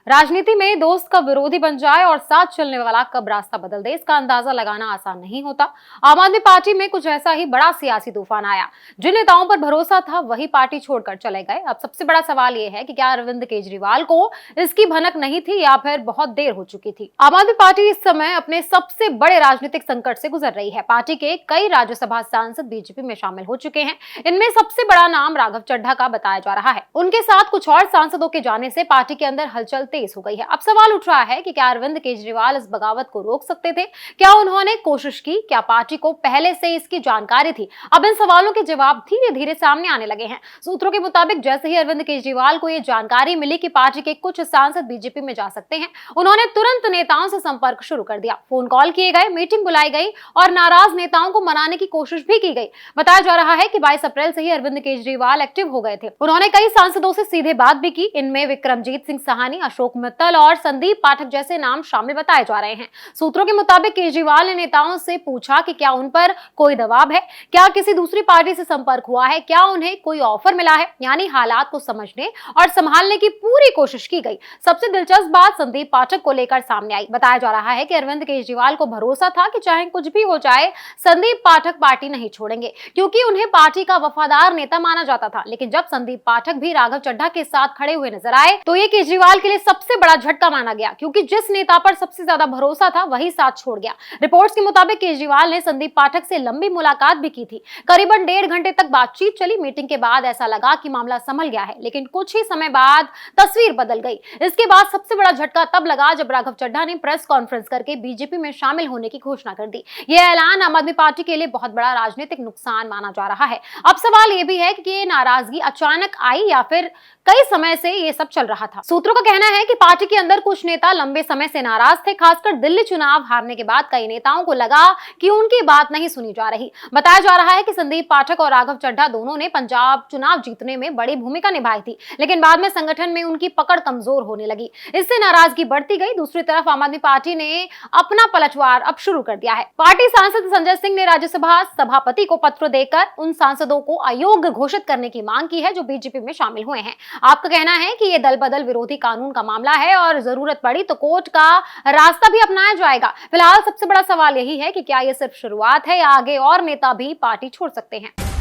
राजनीति में दोस्त कब विरोधी बन जाए और साथ चलने वाला कब रास्ता बदल दे, इसका अंदाजा लगाना आसान नहीं होता। आम आदमी पार्टी में कुछ ऐसा ही बड़ा सियासी तूफान आया। जिन नेताओं पर भरोसा था वही पार्टी छोड़कर चले गए। अब सबसे बड़ा सवाल ये है कि क्या अरविंद केजरीवाल को इसकी भनक नहीं थी या फिर बहुत देर हो चुकी थी। आम आदमी पार्टी इस समय अपने सबसे बड़े राजनीतिक संकट से गुजर रही है। पार्टी के कई राज्यसभा सांसद बीजेपी में शामिल हो चुके हैं। इनमें सबसे बड़ा नाम राघव चड्ढा का बताया जा रहा है। उनके साथ कुछ और सांसदों के जाने से पार्टी के अंदर हलचल तेज हो गई है। अब सवाल उठ रहा है कि क्या अरविंद केजरीवाल इस बगावत को रोक सकते थे? क्या उन्होंने कोशिश की? क्या पार्टी को पहले से इसकी जानकारी थी? अब इन सवालों के जवाब धीरे धीरे सामने आने लगे हैं। सूत्रों के मुताबिक जैसे ही अरविंद केजरीवाल को यह जानकारी मिली कि पार्टी के कुछ सांसद बीजेपी में जा सकते हैं, उन्होंने तुरंत नेताओं से संपर्क शुरू कर दिया। फोन कॉल किए गए, मीटिंग बुलाई गई और नाराज नेताओं को मनाने की कोशिश भी की गई। बताया जा रहा है कि 22 अप्रैल से ही अरविंद केजरीवाल एक्टिव हो गए थे। उन्होंने कई सांसदों से सीधे बात भी की। इनमें विक्रमजीत सिंह साहनी, अशोक मित्तल और संदीप पाठक जैसे नाम शामिल बताए जा रहे हैं। सूत्रों के मुताबिक केजरीवाल ने नेताओं से पूछा कि क्या उन पर कोई दबाव है, क्या किसी दूसरी पार्टी से संपर्क हुआ है, क्या उन्हें कोई ऑफर मिला है। यानी हालात को समझने और संभालने की पूरी कोशिश की गई। सबसे दिलचस्प बात संदीप पाठक को लेकर सामने आई। बताया जा रहा है कि अरविंद केजरीवाल को भरोसा था कि चाहे कुछ भी हो जाए, संदीप पाठक पार्टी नहीं छोड़ेंगे, क्योंकि उन्हें पार्टी का वफादार नेता माना जाता था। लेकिन जब संदीप पाठक भी राघव चड्ढा के साथ खड़े हुए नजर आए तो ये केजरीवाल के लिए सबसे बड़ा झटका माना गया, क्योंकि जिस नेता पर सबसे ज्यादा भरोसा था वही साथ छोड़ गया। रिपोर्ट्स के मुताबिक केजरीवाल ने संदीप पाठक से लंबी मुलाकात भी की थी। करीबन 1.5 घंटे तक बातचीत चली। मीटिंग के बाद ऐसा लगा कि मामला संभल गया है, लेकिन कुछ ही समय बाद तस्वीर बदल गई। इसके बाद सबसे बड़ा झटका तब लगा जब राघव चड्ढा ने प्रेस कॉन्फ्रेंस करके बीजेपी में शामिल होने की घोषणा कर दी। यह ऐलान आम आदमी पार्टी के लिए बहुत बड़ा राजनीतिक नुकसान माना जा रहा है। अब सवाल यह भी है कि ये नाराजगी अचानक आई या फिर कई समय से ये सब चल रहा था। सूत्रों का कहना है कि पार्टी के अंदर कुछ नेता लंबे समय से नाराज थे। खासकर दिल्ली चुनाव हारने के बाद कई नेताओं को लगा कि उनकी बात नहीं सुनी जा रही। बताया जा रहा है कि संदीप पाठक और राघव चड्ढा दोनों ने पंजाब चुनाव जीतने में बड़ी भूमिका निभाई थी, लेकिन बाद में संगठन में उनकी पकड़ कमजोर होने लगी। इससे नाराजगी बढ़ती गई। दूसरी तरफ आम आदमी पार्टी ने अपना पलटवार अब शुरू कर दिया है। पार्टी सांसद संजय सिंह ने राज्यसभा सभापति को पत्र देकर उन सांसदों को अयोग्य घोषित करने की मांग की है जो बीजेपी में शामिल हुए हैं। आपका कहना है कि ये दल बदल विरोधी कानून का मामला है और जरूरत पड़ी तो कोर्ट का रास्ता भी अपनाया जाएगा। फिलहाल सबसे बड़ा सवाल यही है कि क्या ये सिर्फ शुरुआत है या आगे और नेता भी पार्टी छोड़ सकते हैं।